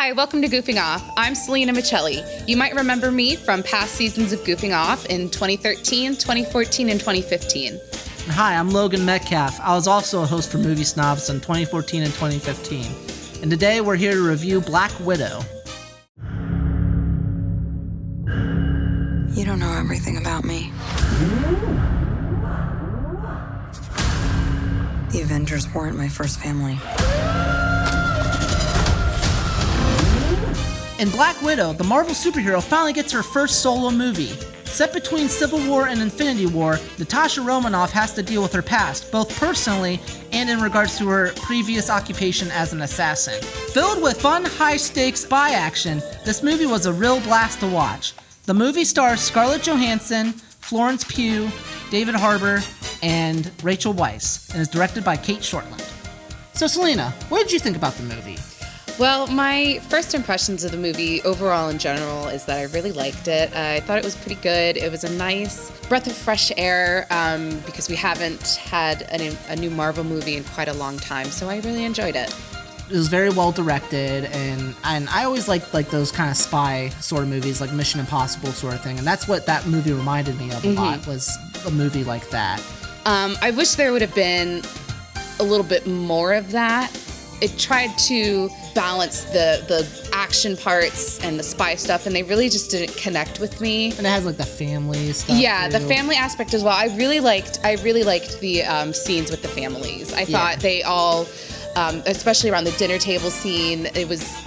Hi, welcome to Goofing Off. I'm Silina Michelli. You might remember me from past seasons of Goofing Off in 2013, 2014, and 2015. Hi, I'm Logan Metcalf. I was also a host for Movie Snobs in 2014 and 2015. And today we're here to review Black Widow. You don't know everything about me. The Avengers weren't my first family. In Black Widow, the Marvel superhero finally gets her first solo movie. Set between Civil War and Infinity War, Natasha Romanoff has to deal with her past, both personally and in regards to her previous occupation as an assassin. Filled with fun, high-stakes spy action, this movie was a real blast to watch. The movie stars Scarlett Johansson, Florence Pugh, David Harbour, and Rachel Weisz, and is directed by Kate Shortland. So Silina, what did you think about the movie? Well, my first impressions of the movie overall in general is that I really liked it. I thought it was pretty good. It was a nice breath of fresh air because we haven't had a new Marvel movie in quite a long time, so I really enjoyed it. It was very well directed, and I always liked those kind of spy sort of movies, like Mission Impossible sort of thing, and that's what that movie reminded me of a lot, was a movie like that. I wish there would have been a little bit more of that. It tried to balance the action parts and the spy stuff, and they really just didn't connect with me. And it has like the family stuff. Yeah, too. the family aspect as well. I really liked the scenes with the families. I thought they all, especially around the dinner table scene,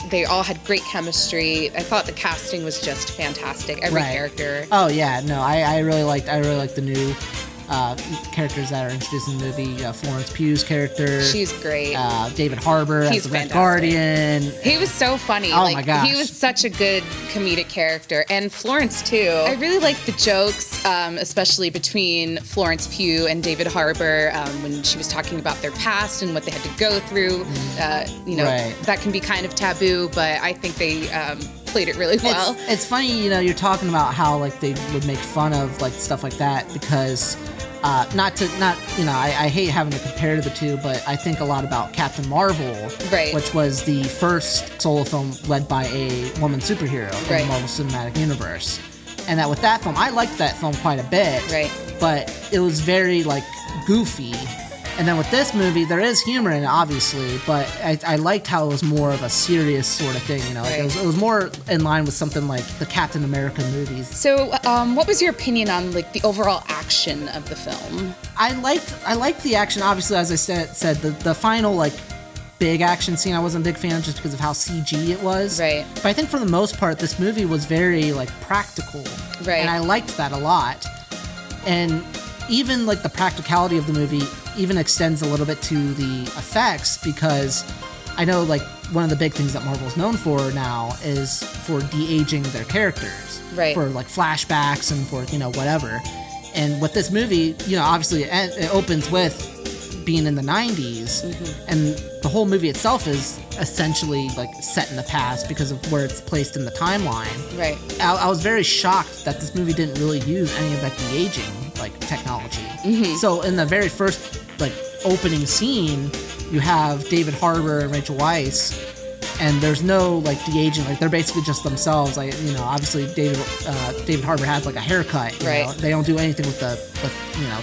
they all had great chemistry. I thought the casting was just fantastic. Every character. Oh yeah, no, I really liked the new characters that are introduced in the movie. Florence Pugh's character. She's great. David Harbour as the Red Guardian. He was so funny. Oh my gosh. He was such a good comedic character. And Florence, too. I really liked the jokes, especially between Florence Pugh and David Harbour when she was talking about their past and what they had to go through. That can be kind of taboo, but I think they played it really well. It's funny, you're talking about how they would make fun of stuff like that because I hate having to compare the two, but I think a lot about Captain Marvel, which was the first solo film led by a woman superhero in the Marvel Cinematic Universe. And that with that film, I liked that film quite a bit, but it was very goofy. And then with this movie, there is humor in it, obviously, but I liked how it was more of a serious sort of thing, it was more in line with something like the Captain America movies. So, what was your opinion on the overall action of the film? I liked the action, obviously, as I said the final big action scene I wasn't a big fan of just because of how CG it was. But I think for the most part, this movie was very practical. And I liked that a lot. And even the practicality of the movie even extends a little bit to the effects, because I know one of the big things that Marvel's known for now is for de-aging their characters, for flashbacks and for whatever. And with this movie, obviously it opens with being in the 90s, and the whole movie itself is essentially set in the past because of where it's placed in the timeline. I was very shocked that this movie didn't really use any of that de-aging technology. So in the very first opening scene, you have David Harbour and Rachel Weisz, and there's no de-aging. They're basically just themselves. Obviously David Harbour has a haircut. They don't do anything with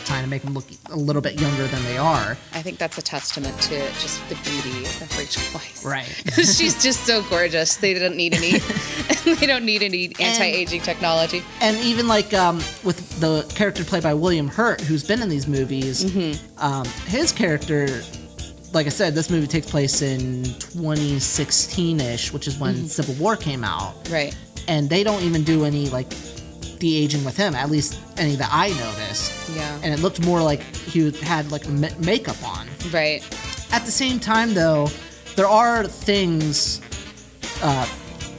trying to make them look a little bit younger than they are. I think that's a testament to just the beauty of Rachel Weisz. She's just so gorgeous. They don't need any anti-aging technology. And even with the character played by William Hurt, who's been in these movies, his character, like I said, this movie takes place in 2016-ish, which is when Civil War came out. And they don't even do any de-aging with him, at least any that I noticed. And it looked more like he had makeup on. At the same time, though, there are things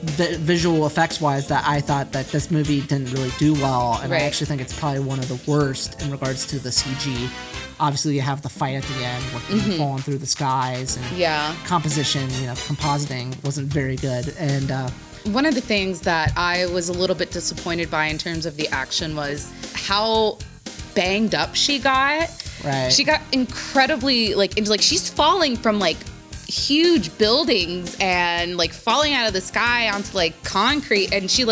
visual effects wise that I thought that this movie didn't really do well, and I actually think it's probably one of the worst in regards to the CG. Obviously, you have the fight at the end with them falling through the skies, and composition, compositing wasn't very good. And one of the things that I was a little bit disappointed by in terms of the action was how banged up she got. She got incredibly she's falling from huge buildings and like falling out of the sky onto like concrete, and she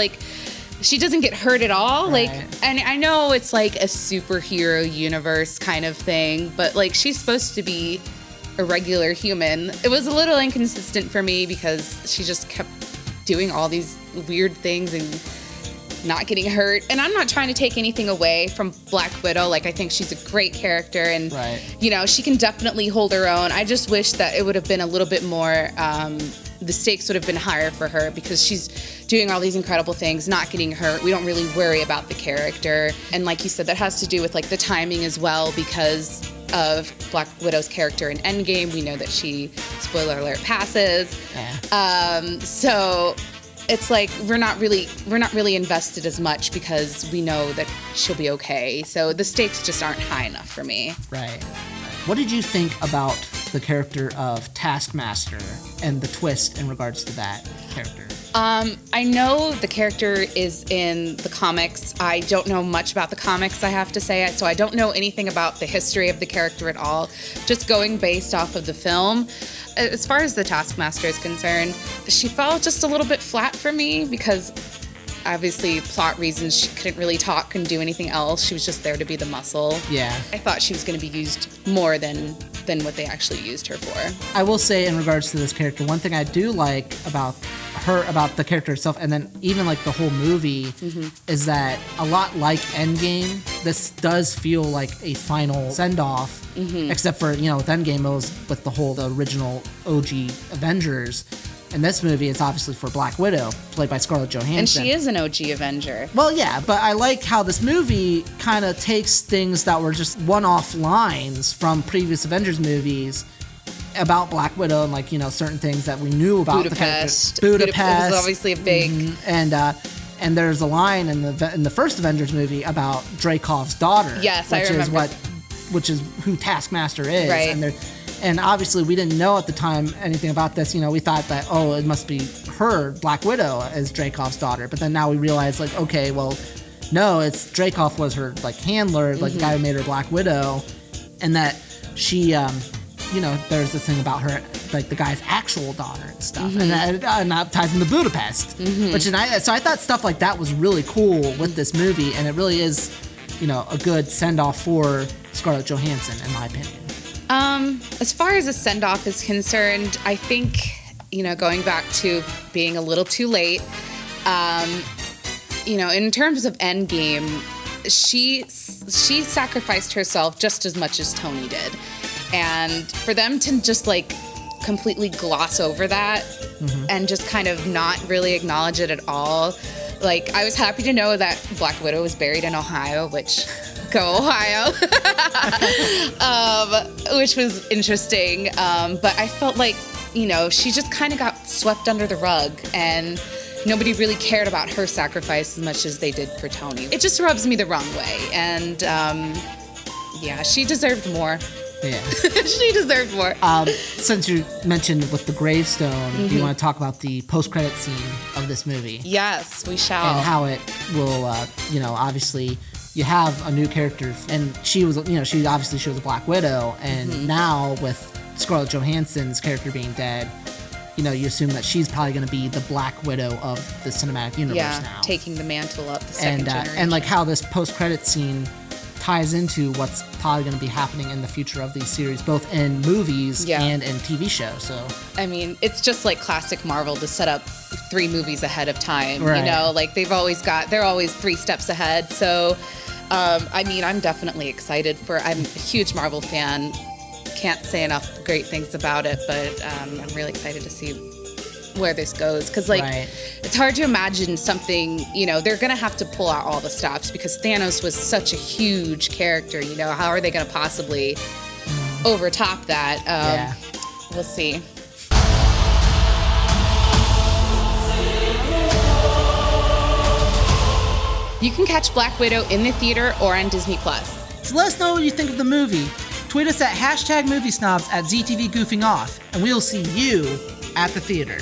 doesn't get hurt at all. Right. Like, and I know it's like a superhero universe kind of thing, but like she's supposed to be a regular human. It was a little inconsistent for me because she just kept doing all these weird things and not getting hurt. And I'm not trying to take anything away from Black Widow. Like, I think she's a great character, and you know, she can definitely hold her own. I just wish that it would have been a little bit more, the stakes would have been higher for her, because she's doing all these incredible things, not getting hurt. We don't really worry about the character. And like you said, that has to do with like the timing as well, because of Black Widow's character in Endgame. We know that she, spoiler alert, passes. So it's like we're not really invested as much because we know that she'll be okay. So the stakes just aren't high enough for me. Right. What did you think about the character of Taskmaster and the twist in regards to that character? I know the character is in the comics. I don't know much about the comics, I have to say, so I don't know anything about the history of the character at all. Just going based off of the film. As far as the Taskmaster is concerned, she fell just a little bit flat for me because obviously plot reasons she couldn't really talk, couldn't do anything else. She was just there to be the muscle. Yeah. I thought she was going to be used more than what they actually used her for. I will say in regards to this character, one thing I do like about her, about the character itself, and then even like the whole movie, is that a lot like Endgame, this does feel like a final send-off, except for, you know, with Endgame it was with the original OG Avengers. In this movie, it's obviously for Black Widow, played by Scarlett Johansson. And she is an OG Avenger. Well, yeah, but I like how this movie kind of takes things that were just one-off lines from previous Avengers movies about Black Widow and, like, you know, certain things that we knew about Budapest. the character. Budapest. was obviously a big... And there's a line in the first Avengers movie about Dreykov's daughter. Yes, I remember. Which is who Taskmaster is. Right. And obviously, we didn't know at the time anything about this. You know, we thought that, oh, it must be her, Black Widow, as Dreykov's daughter. But then now we realize, like, okay, well, no, it's Dreykov was her, like, handler, like, the guy who made her Black Widow. And that she, you know, there's this thing about her, like, the guy's actual daughter and stuff. And that ties into Budapest. So I thought stuff like that was really cool with this movie. And it really is, you know, a good send-off for Scarlett Johansson, in my opinion. As far as a send-off is concerned, I think, you know, going back to being a little too late, you know, in terms of Endgame, she sacrificed herself just as much as Tony did. And for them to just, like, completely gloss over that and just kind of not really acknowledge it at all, like, I was happy to know that Black Widow was buried in Ohio, which... Go Ohio, which was interesting. But I felt like, you know, she just kind of got swept under the rug, and nobody really cared about her sacrifice as much as they did for Tony. It just rubs me the wrong way, and yeah, she deserved more. Yeah, she desered more. Since you mentioned with the gravestone, do you want to talk about the post-credit scene of this movie? Yes, we shall. And how it will, you know, obviously. You have a new character, and she was, you know, she was a Black Widow, and now with Scarlett Johansson's character being dead, you know, you assume that she's probably going to be the Black Widow of the cinematic universe now. Taking the mantle up, the second generation. And like how this post-credit scene ties into what's probably going to be happening in the future of these series, both in movies and in TV shows. So I mean, it's just like classic Marvel to set up 3 movies ahead of time. Right. You know, like they're always 3 steps ahead. So I mean, I'm definitely excited I'm a huge Marvel fan. Can't say enough great things about it, but I'm really excited to see where this goes. Because, like, it's hard to imagine something, you know, they're going to have to pull out all the stops because Thanos was such a huge character, you know. How are they going to possibly overtop that? We'll see. You can catch Black Widow in the theater or on Disney+. So let us know what you think of the movie. Tweet us at #MovieSnobs at ZTV Goofing Off, and we'll see you at the theater.